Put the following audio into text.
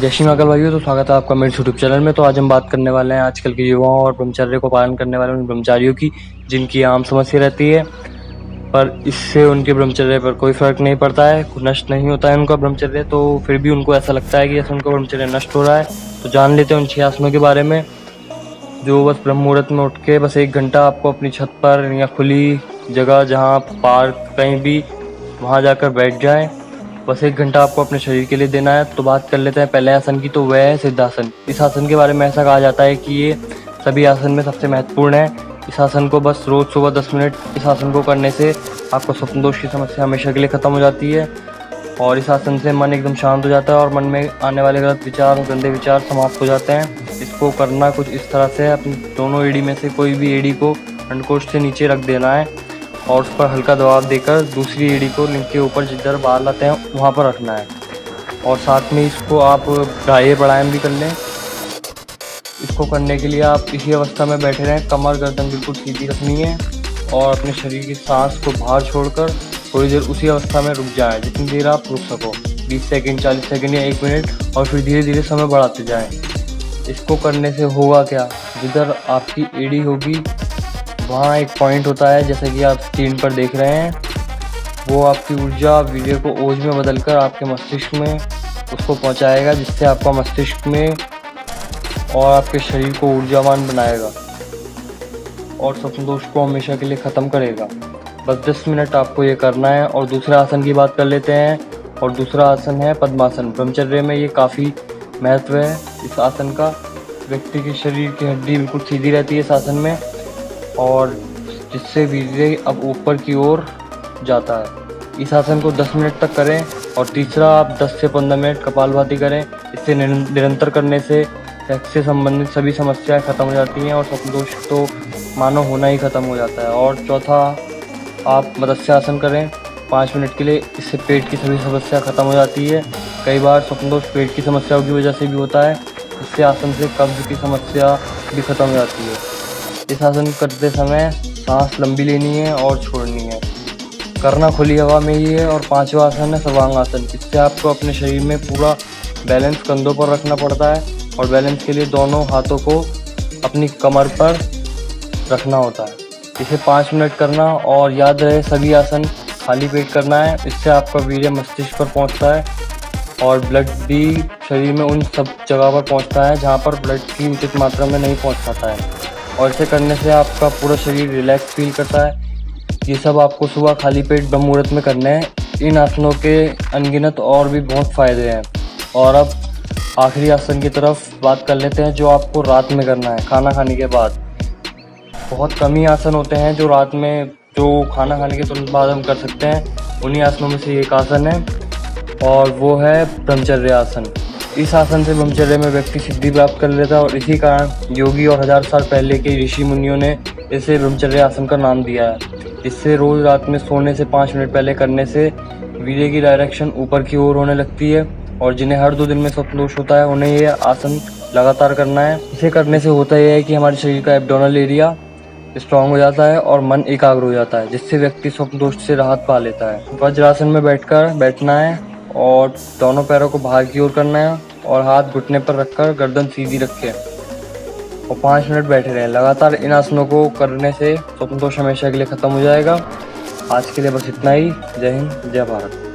जय श्री महाकाल भाइयों, तो स्वागत है आपका मेरे यूट्यूब चैनल में। तो आज हम बात करने वाले हैं आजकल के युवाओं और ब्रह्मचर्य को पालन करने वाले उन ब्रह्मचारियों की जिनकी आम समस्या रहती है, पर इससे उनके ब्रह्मचर्य पर कोई फर्क नहीं पड़ता है, नष्ट नहीं होता है उनका ब्रह्मचर्य। तो फिर भी उनको ऐसा लगता है कि जैसे उनका ब्रह्मचर्य नष्ट हो रहा है। तो जान लेते हैं उन 6 आसनों के बारे में, जो बस ब्रह्म मुहूर्त में उठ के बस 1 घंटा आपको अपनी छत पर या खुली जगह, जहाँ पार्क कहीं भी, वहाँ जाकर बैठ जाएं। बस 1 घंटा आपको अपने शरीर के लिए देना है। तो बात कर लेते हैं पहले आसन की, तो वह है सिद्धासन। इस आसन के बारे में ऐसा कहा जाता है कि ये सभी आसन में सबसे महत्वपूर्ण है। इस आसन को बस रोज सुबह 10 मिनट इस आसन को करने से आपको स्वप्न दोष की समस्या हमेशा के लिए खत्म हो जाती है, और इस आसन से मन एकदम शांत हो जाता है और मन में आने वाले गलत विचार और गंदे विचार समाप्त हो जाते हैं। इसको करना कुछ इस तरह से, अपनी दोनों एड़ी में से कोई भी एड़ी को अंडकोश से नीचे रख देना है और उस पर हल्का दबाव देकर दूसरी एड़ी को लिंग के ऊपर जिधर बाल आते हैं वहाँ पर रखना है। और साथ में इसको आप घाये प्राणायाम भी कर लें। इसको करने के लिए आप इसी अवस्था में बैठे रहें, कमर गर्दन बिल्कुल सीधी रखनी है और अपने शरीर की सांस को बाहर छोड़कर थोड़ी देर उसी अवस्था में रुक जाएं, जितनी देर आप रुक सको, 20 सेकंड, 40 सेकंड या 1 मिनट, और फिर धीरे धीरे समय बढ़ाते जाएं। इसको करने से होगा क्या, जिधर आपकी एड़ी होगी वहाँ एक पॉइंट होता है, जैसे कि आप स्क्रीन पर देख रहे हैं, वो आपकी ऊर्जा वीर्य को ओज में बदलकर आपके मस्तिष्क में उसको पहुँचाएगा, जिससे आपका मस्तिष्क में और आपके शरीर को ऊर्जावान बनाएगा और स्वप्न दोष को हमेशा के लिए ख़त्म करेगा। बस 10 मिनट आपको ये करना है। और दूसरे आसन की बात कर लेते हैं, और दूसरा आसन है पद्मासन। ब्रह्मचर्य में ये काफ़ी महत्व है इस आसन का। व्यक्ति के शरीर की हड्डी बिल्कुल सीधी रहती है इस आसन में, और जिससे वीर्य अब ऊपर की ओर जाता है। इस आसन को 10 मिनट तक करें। और तीसरा, आप 10 से 15 मिनट कपालभाति करें। इससे निरंतर करने से सेक्स से संबंधित सभी समस्याएं खत्म हो जाती हैं और स्वप्न दोष तो मानो होना ही खत्म हो जाता है। और चौथा, आप मत्स्यासन करें 5 मिनट के लिए। इससे पेट की सभी समस्या खत्म हो जाती है। कई बार स्वप्न दोष पेट की समस्याओं की वजह से भी होता है। इससे आसन से कब्ज की समस्या भी खत्म हो जाती है। इस आसन करते समय सांस लंबी लेनी है और छोड़नी है। करना खुली हवा में ही है। और 5वां आसन है सर्वांग आसन। इससे आपको अपने शरीर में पूरा बैलेंस कंधों पर रखना पड़ता है, और बैलेंस के लिए दोनों हाथों को अपनी कमर पर रखना होता है। इसे 5 मिनट करना, और याद रहे सभी आसन खाली पेट करना है। इससे आपका वीर्य मस्तिष्क पर पहुंचता है और ब्लड भी शरीर में उन सब जगह पर पहुंचता है जहां पर ब्लड की उचित मात्रा में नहीं पहुंच पाता है। और इसे करने से आपका पूरा शरीर रिलैक्स फील करता है। ये सब आपको सुबह खाली पेट ब्रह्म मुहूर्त में करने हैं। इन आसनों के अनगिनत और भी बहुत फ़ायदे हैं। और अब आखिरी आसन की तरफ बात कर लेते हैं, जो आपको रात में करना है खाना खाने के बाद। बहुत कम ही आसन होते हैं जो रात में, जो खाना खाने के तुरंत बाद हम कर सकते हैं। उन्हीं आसनों में से एक आसन है, और वो है ब्रह्मचर्य आसन। इस आसन से ब्रह्मचर्य में व्यक्ति सिद्धि प्राप्त कर लेता है, और इसी कारण योगी और 1000 साल पहले के ऋषि मुनियों ने इसे ब्रह्मचर्य आसन का नाम दिया है। इससे रोज रात में सोने से 5 मिनट पहले करने से वीर्य की डायरेक्शन ऊपर की ओर होने लगती है, और जिन्हें हर 2 दिन में स्वप्न दोष होता है उन्हें ये आसन लगातार करना है। इसे करने से होता यह है कि हमारे शरीर का एब्डोमिनल एरिया स्ट्रांग हो जाता है और मन एकाग्र हो जाता है, जिससे व्यक्ति स्वप्न दोष से राहत पा लेता है। वज्रासन में बैठना है और दोनों पैरों को बाहर की ओर करना है, और हाथ घुटने पर रखकर गर्दन सीधी रखें और 5 मिनट बैठे रहें। लगातार इन आसनों को करने से स्वप्न दोष हमेशा के लिए खत्म हो जाएगा। आज के लिए बस इतना ही। जय हिंद, जय भारत।